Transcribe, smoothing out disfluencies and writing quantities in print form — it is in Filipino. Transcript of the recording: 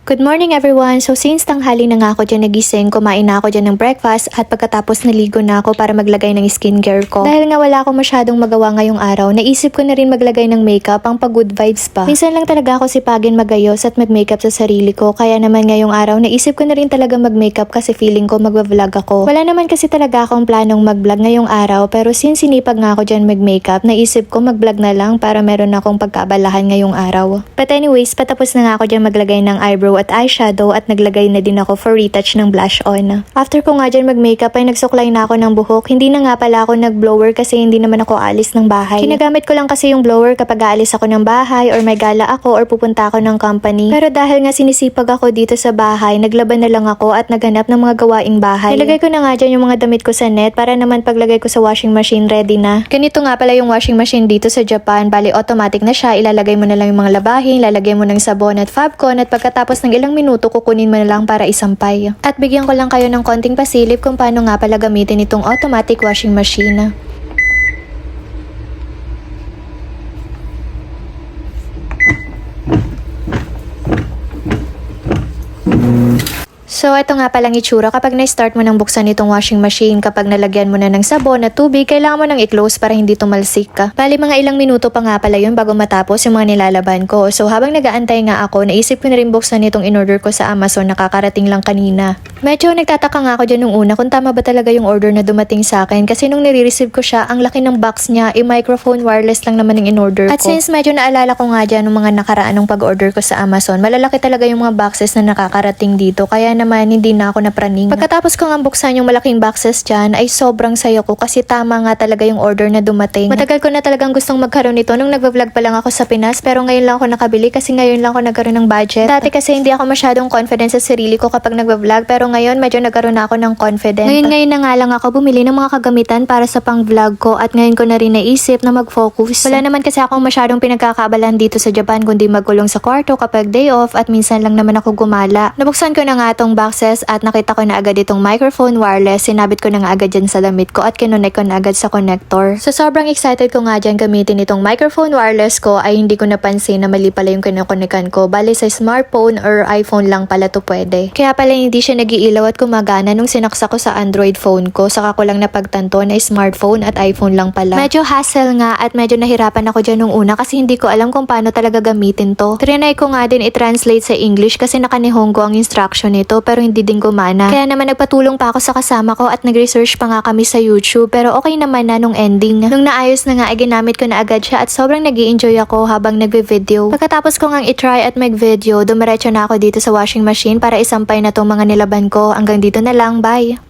Good morning everyone! So since tanghali na nga ako dyan nagising, kumain na ako dyan ng breakfast at pagkatapos naligo na ako para maglagay ng skincare ko. Dahil nga wala ako masyadong magawa ngayong araw, naisip ko na rin maglagay ng makeup pang pag-good vibes pa. Minsan lang talaga ako sipagin magayos at mag-makeup sa sarili ko, kaya naman ngayong araw naisip ko na rin talaga mag-makeup kasi feeling ko magva-vlog ako. Wala naman kasi talaga akong planong mag-vlog ngayong araw, pero since sinipag nga ako dyan mag-makeup, naisip ko mag-vlog na lang para meron akong pagkaabalahan ngayong araw. But anyways, patapos na nga ako dyan maglagay ng eyebrow at eyeshadow at naglagay na din ako for retouch ng blush on. After ko nga dyan mag-makeup ay nagsuklay na ako ng buhok. Hindi na nga pala ako nag-blower kasi hindi naman ako alis ng bahay. Ginagamit ko lang kasi yung blower kapag aalis ako ng bahay or may gala ako or pupunta ako ng company. Pero dahil nga sinisipag ako dito sa bahay, naglaban na lang ako at naghanap ng mga gawaing bahay. Nilagay ko na nga dyan yung mga damit ko sa net para naman paglagay ko sa washing machine ready na. Ganito nga pala yung washing machine dito sa Japan. Bali automatic na siya. Ilalagay mo na lang yung mga labahin, lalagay mo ng sabon at Fabcon at pagkatapos ng ilang minuto kukunin mo na lang para isampay. At bigyan ko lang kayo ng konting pasilip kung paano nga pala gamitin itong automatic washing machine. So, ito nga palang itsura kapag na-start mo nang buksan itong washing machine. Kapag nalagyan mo na ng sabon at tubig, kailangan mo nang i-close para hindi tumalsik ka. Bali, mga ilang minuto pa nga pala yun bago matapos yung mga nilalaban ko. So, habang nag-aantay nga ako, naisip ko na rin buksan itong in-order ko sa Amazon na kakarating lang kanina. Medyo nagtataka nga ako dyan nung una kung tama ba talaga yung order na dumating sa akin. Kasi nung nire-receive ko siya, ang laki ng box niya, microphone wireless lang naman yung in-order ko. At since medyo naalala ko nga dyan nung mga nakaraan ng pag-order ko sa Amazon, malalaki talaga yung mga boxes na nakakarating dito. Kaya naman, hindi na ako napraning. Pagkatapos ko nga buksan yung malaking boxes dyan, ay sobrang saya ko kasi tama nga talaga yung order na dumating. Matagal ko na talagang gustong magkaroon nito nung nagva-vlog pa lang ako sa Pinas, pero ngayon lang ako nakabili kasi ngayon lang ako nagkaroon ng budget. Dati kasi hindi ako masyadong confident sa sarili ko kapag nagva-vlog, pero ngayon medyo nagkaroon na ako ng confidence. Ngayon na nga lang ako bumili ng mga kagamitan para sa pang-vlog ko at ngayon ko na rin naisip na mag-focus. Wala naman kasi akong masyadong pinagkakaabalahan dito sa Japan kundi magkulong sa kwarto kapag day off at minsan lang naman ako gumala. Nabuksan ko na nga tong boxes at nakita ko na agad itong microphone wireless. Sinabit ko na nga agad dyan sa damit ko at kinonect ko na agad sa connector. So sobrang excited ko nga dyan gamitin itong microphone wireless ko ay hindi ko napansin na mali pala yung kinokonekan ko. Bali sa smartphone or iPhone lang pala to pwede. Kaya pala hindi siya nag-iilaw at gumagana nung sinaksa ko sa Android phone ko. Saka ko lang napagtanto na smartphone at iPhone lang pala. Medyo hassle nga at medyo nahirapan ako dyan nung una kasi hindi ko alam kung paano talaga gamitin to. Trinay ko nga din i-translate sa English kasi naka-Nihongo ang instruction nito pero hindi din gumana. Kaya naman nagpatulong pa ako sa kasama ko at nag-research pa nga kami sa YouTube pero okay naman na nung ending. Nung naayos na nga ay ginamit ko na agad siya at sobrang nag-i-enjoy ako habang nagbe-video. Pagkatapos ko ngang i-try at mag-video, dumiretso na ako dito sa washing machine para isampay na tong mga nilaban ko. Hanggang dito na lang, bye!